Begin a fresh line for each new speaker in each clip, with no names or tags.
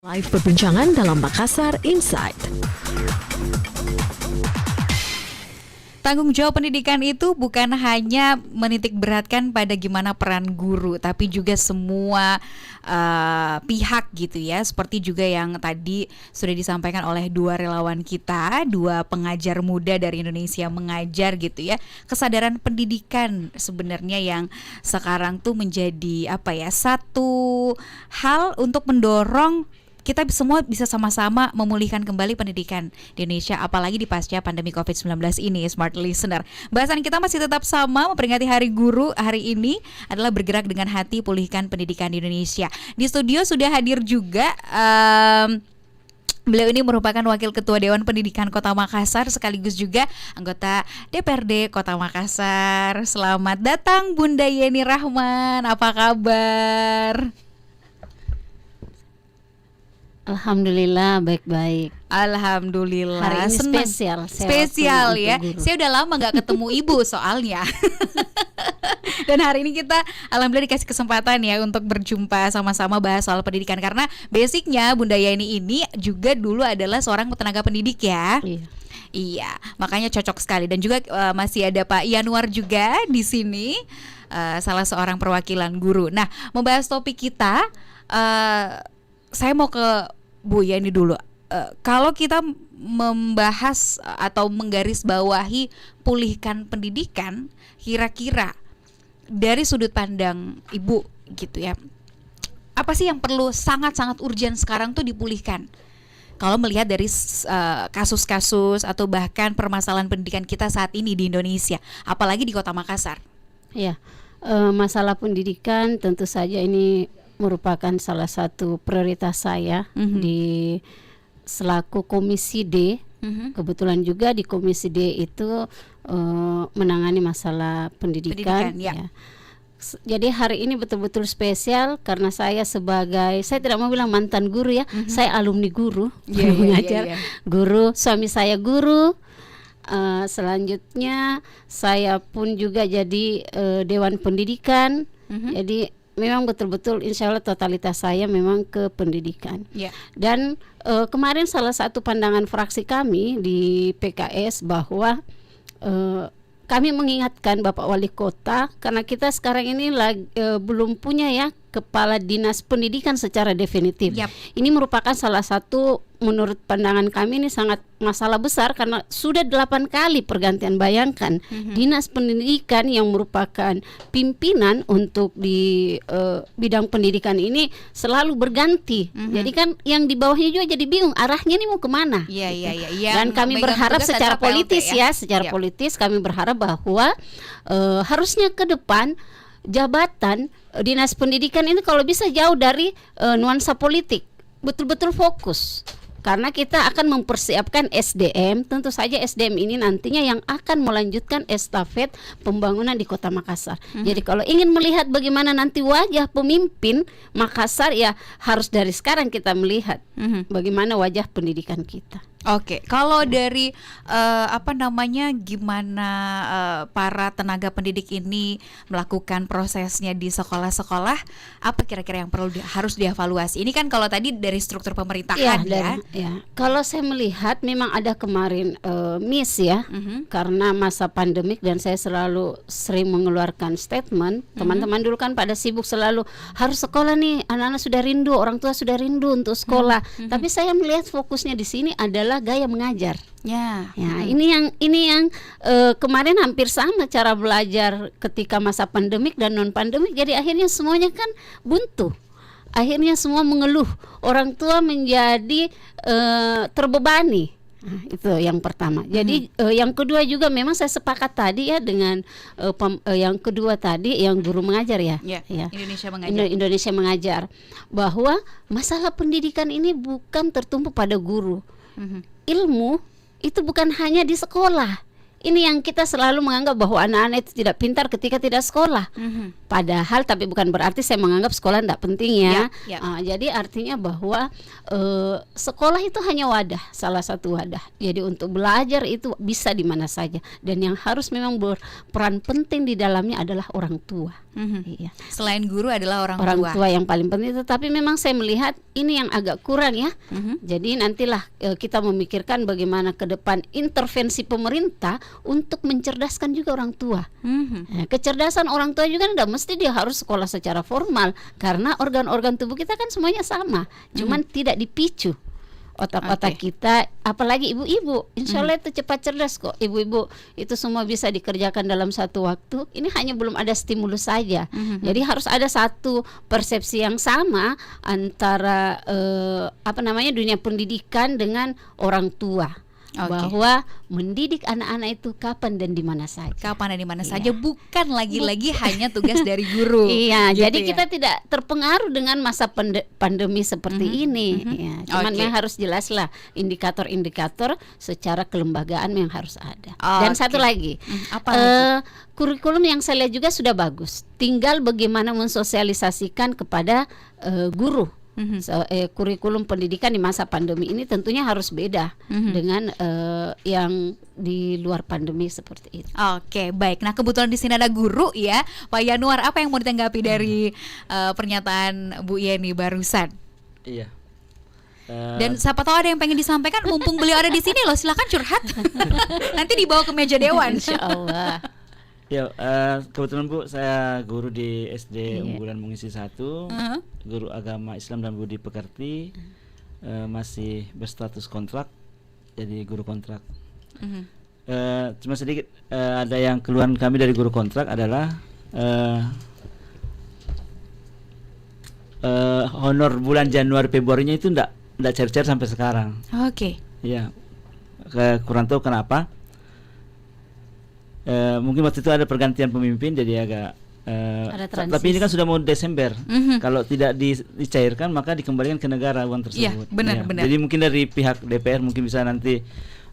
Live perbincangan dalam Makassar Insight.
Tanggung jawab pendidikan itu bukan hanya menitik beratkan pada gimana peran guru, tapi juga semua pihak gitu ya. Seperti juga yang tadi sudah disampaikan oleh dua relawan kita, dua pengajar muda dari Indonesia Mengajar gitu ya. Kesadaran pendidikan sebenarnya yang sekarang tuh menjadi satu hal untuk mendorong kita semua bisa sama-sama memulihkan kembali pendidikan di Indonesia, apalagi di pasca pandemi COVID-19 ini, Smart Listener. Bahasan kita masih tetap sama, memperingati Hari Guru hari ini adalah bergerak dengan hati pulihkan pendidikan di Indonesia. Di studio sudah hadir juga beliau ini merupakan Wakil Ketua Dewan Pendidikan Kota Makassar sekaligus juga anggota DPRD Kota Makassar. Selamat datang Bunda Yeni Rahman, apa kabar?
Alhamdulillah baik-baik.
Alhamdulillah.
Hari ini
senang. Spesial ya. Saya udah lama nggak ketemu ibu soalnya. Dan hari ini kita alhamdulillah dikasih kesempatan ya untuk berjumpa sama-sama bahas soal pendidikan, karena basicnya Bunda Yeni ini juga dulu adalah seorang tenaga pendidik ya. Iya, makanya cocok sekali. Dan juga masih ada Pak Yanuar juga di sini, salah seorang perwakilan guru. Nah, membahas topik kita, saya mau ke Bu Yeni dulu. Kalau kita membahas atau menggarisbawahi pulihkan pendidikan, kira-kira dari sudut pandang Ibu gitu ya, apa sih yang perlu sangat-sangat urgent sekarang tuh dipulihkan? Kalau melihat dari kasus-kasus atau bahkan permasalahan pendidikan kita saat ini di Indonesia, apalagi di Kota Makassar.
Ya, masalah pendidikan tentu saja ini merupakan salah satu prioritas saya di selaku Komisi D. Kebetulan juga di Komisi D itu menangani masalah pendidikan ya. Jadi hari ini betul-betul spesial karena saya tidak mau bilang mantan guru ya, saya alumni guru, mengajar guru, suami saya guru. Selanjutnya saya pun juga jadi Dewan Pendidikan. Jadi memang betul-betul insya Allah totalitas saya memang ke pendidikan. Dan kemarin salah satu pandangan fraksi kami di PKS bahwa kami mengingatkan Bapak Wali Kota, karena kita sekarang ini belum punya ya Kepala Dinas Pendidikan secara definitif. Ini merupakan salah satu, menurut pandangan kami ini sangat masalah besar, karena sudah 8 kali pergantian. Bayangkan Dinas Pendidikan yang merupakan pimpinan untuk di bidang pendidikan ini selalu berganti. Jadi kan yang di bawahnya juga jadi bingung arahnya ini mau kemana. Dan kami berharap secara politis secara politis kami berharap bahwa harusnya ke depan jabatan Dinas Pendidikan ini kalau bisa jauh dari nuansa politik, betul-betul fokus. Karena kita akan mempersiapkan SDM, tentu saja SDM ini nantinya yang akan melanjutkan estafet pembangunan di Kota Makassar. Jadi kalau ingin melihat bagaimana nanti wajah pemimpin Makassar, ya harus dari sekarang kita melihat bagaimana wajah pendidikan kita.
Oke, kalau dari gimana para tenaga pendidik ini melakukan prosesnya di sekolah-sekolah, apa kira-kira yang harus dievaluasi? Ini kan kalau tadi dari struktur pemerintahan
ya. Kalau saya melihat memang ada kemarin miss ya, karena masa pandemik, dan saya selalu sering mengeluarkan statement. Teman-teman dulu kan pada sibuk selalu harus sekolah nih, anak-anak sudah rindu, orang tua sudah rindu untuk sekolah. Tapi saya melihat fokusnya di sini adalah gaya mengajar. Ini yang kemarin hampir sama cara belajar ketika masa pandemik dan non pandemik. Jadi akhirnya semuanya kan buntu. Akhirnya semua mengeluh. Orang tua menjadi terbebani. Itu yang pertama. Jadi yang kedua juga memang saya sepakat tadi ya dengan yang kedua tadi yang guru mengajar ya. Indonesia Mengajar, bahwa masalah pendidikan ini bukan tertumpu pada guru. Ilmu itu bukan hanya di sekolah. ini yang kita selalu menganggap bahwa anak-anak itu tidak pintar ketika tidak sekolah. Padahal tapi bukan berarti saya menganggap sekolah tidak penting ya. Jadi artinya bahwa sekolah itu hanya wadah, salah satu wadah. Jadi untuk belajar itu bisa di mana saja, dan yang harus memang berperan penting di dalamnya adalah orang tua. Iya.
Selain guru adalah orang
tua yang paling penting. Tetapi memang saya melihat ini yang agak kurang ya. Jadi nantilah kita memikirkan bagaimana ke depan intervensi pemerintah untuk mencerdaskan juga orang tua. Kecerdasan orang tua juga tidak mesti dia harus sekolah secara formal, karena organ-organ tubuh kita kan semuanya sama, cuman tidak dipicu otak-otak kita, apalagi ibu-ibu. Insya Allah itu cepat cerdas kok. Ibu-ibu itu semua bisa dikerjakan dalam satu waktu. Ini hanya belum ada stimulus saja. Jadi harus ada satu persepsi yang sama antara dunia pendidikan dengan orang tua. Bahwa mendidik anak-anak itu kapan dan di mana saja.
Kapan dan di mana saja, bukan lagi-lagi hanya tugas dari guru.
Iya, gitu jadi kita tidak terpengaruh dengan masa pandemi seperti ini. Ya, cuman memang harus jelaslah indikator-indikator secara kelembagaan yang harus ada. Dan satu lagi, kurikulum yang saya lihat juga sudah bagus. Tinggal bagaimana mensosialisasikan kepada guru. Kurikulum pendidikan di masa pandemi ini tentunya harus beda dengan yang di luar pandemi seperti itu.
Oke, baik. Nah, kebetulan di sini ada guru ya, Pak Yanuar. Apa yang mau ditanggapi dari pernyataan Bu Yeni barusan?
Iya.
Dan siapa tahu ada yang pengen disampaikan, mumpung beliau ada di sini loh, silakan curhat. Nanti dibawa ke meja dewan.
Insya Allah.
Ya, kebetulan Bu, saya guru di SD Unggulan Mengisi 1, guru agama Islam dan Budi Pekerti, masih berstatus kontrak, jadi guru kontrak. Cuma sedikit, ada yang keluhan kami dari guru kontrak adalah honor bulan Januari Februarinya itu enggak cair-cair sampai sekarang.
Oke.
Ya, kurang tahu kenapa. Mungkin waktu itu ada pergantian pemimpin, jadi agak tapi ini kan sudah mau Desember. Kalau tidak dicairkan maka dikembalikan ke negara uang tersebut.
Benar.
Jadi mungkin dari pihak DPR mungkin bisa nanti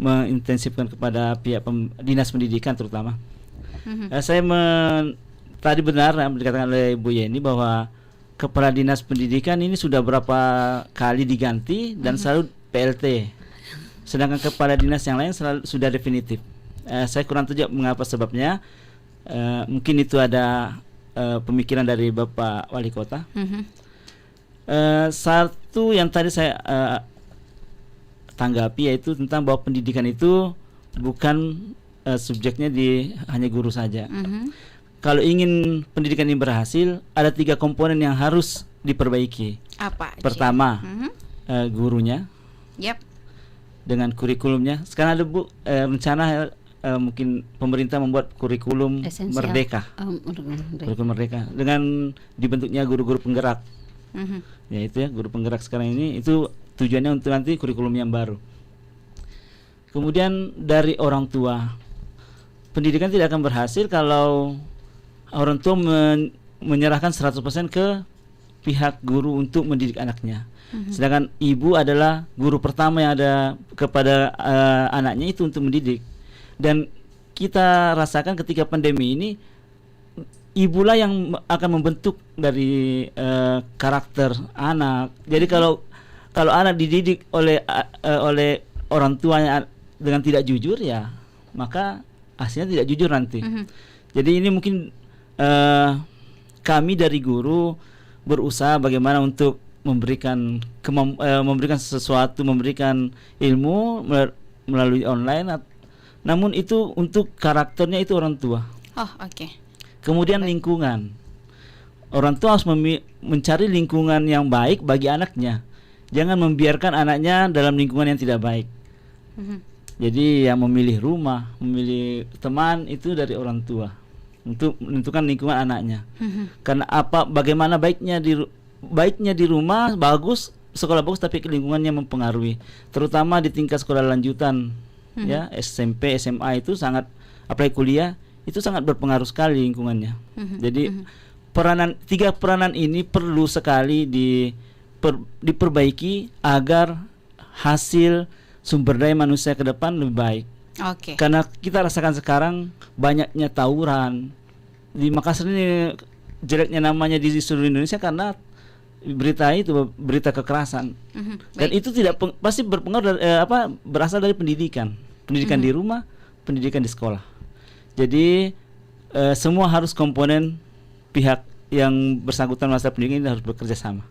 mengintensifkan kepada pihak dinas pendidikan terutama. Saya tadi benar dikatakan oleh Bu Yeni bahwa kepala dinas pendidikan ini sudah berapa kali diganti dan selalu PLT. Sedangkan kepala dinas yang lain selalu sudah definitif. Saya kurang tahu mengapa sebabnya. Mungkin itu ada pemikiran dari Bapak Wali Kota. Satu yang tadi saya tanggapi yaitu tentang bahwa pendidikan itu bukan subjeknya hanya guru saja. Kalau ingin pendidikan ini berhasil, ada 3 komponen yang harus diperbaiki.
Apa aja?
Pertama, gurunya. Dengan kurikulumnya. Sekarang ada Bu rencana mungkin pemerintah membuat kurikulum merdeka, kurikulum merdeka dengan dibentuknya guru-guru penggerak. Ya itu ya, guru penggerak sekarang ini itu tujuannya untuk nanti kurikulum yang baru. Kemudian dari orang tua, pendidikan tidak akan berhasil kalau orang tua menyerahkan 100% ke pihak guru untuk mendidik anaknya. Sedangkan ibu adalah guru pertama yang ada kepada anaknya itu untuk mendidik. Dan kita rasakan ketika pandemi ini, ibulah yang akan membentuk dari karakter anak. Jadi kalau anak dididik oleh orang tuanya dengan tidak jujur, ya maka hasilnya tidak jujur nanti. Jadi ini mungkin kami dari guru berusaha bagaimana untuk memberikan sesuatu, memberikan ilmu melalui online. Namun itu untuk karakternya itu orang tua. Kemudian lingkungan. Orang tua harus mencari lingkungan yang baik bagi anaknya. Jangan membiarkan anaknya dalam lingkungan yang tidak baik. Jadi yang memilih rumah, memilih teman itu dari orang tua untuk menentukan lingkungan anaknya. Karena bagaimana baiknya di rumah bagus, sekolah bagus, tapi lingkungannya mempengaruhi. Terutama di tingkat sekolah lanjutan. Ya, SMP, SMA itu sangat, apalagi kuliah itu sangat berpengaruh sekali lingkungannya. Jadi 3 peranan ini perlu sekali diperbaiki agar hasil sumber daya manusia ke depan lebih baik. Karena kita rasakan sekarang banyaknya tawuran di Makassar ini, jeleknya namanya di seluruh Indonesia karena berita kekerasan. Dan itu pasti berpengaruh berasal dari pendidikan di rumah, pendidikan di sekolah. Jadi semua harus komponen pihak yang bersangkutan masalah pendidikan ini harus bekerja sama.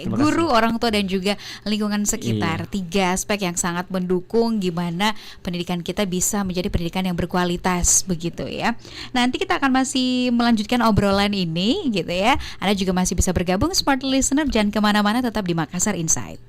Guru, orang tua dan juga lingkungan sekitar. 3 aspek yang sangat mendukung gimana pendidikan kita bisa menjadi pendidikan yang berkualitas begitu ya. Nanti kita akan masih melanjutkan obrolan ini gitu ya. Anda juga masih bisa bergabung Smart Listener, jangan kemana-mana, tetap di Makassar Insight.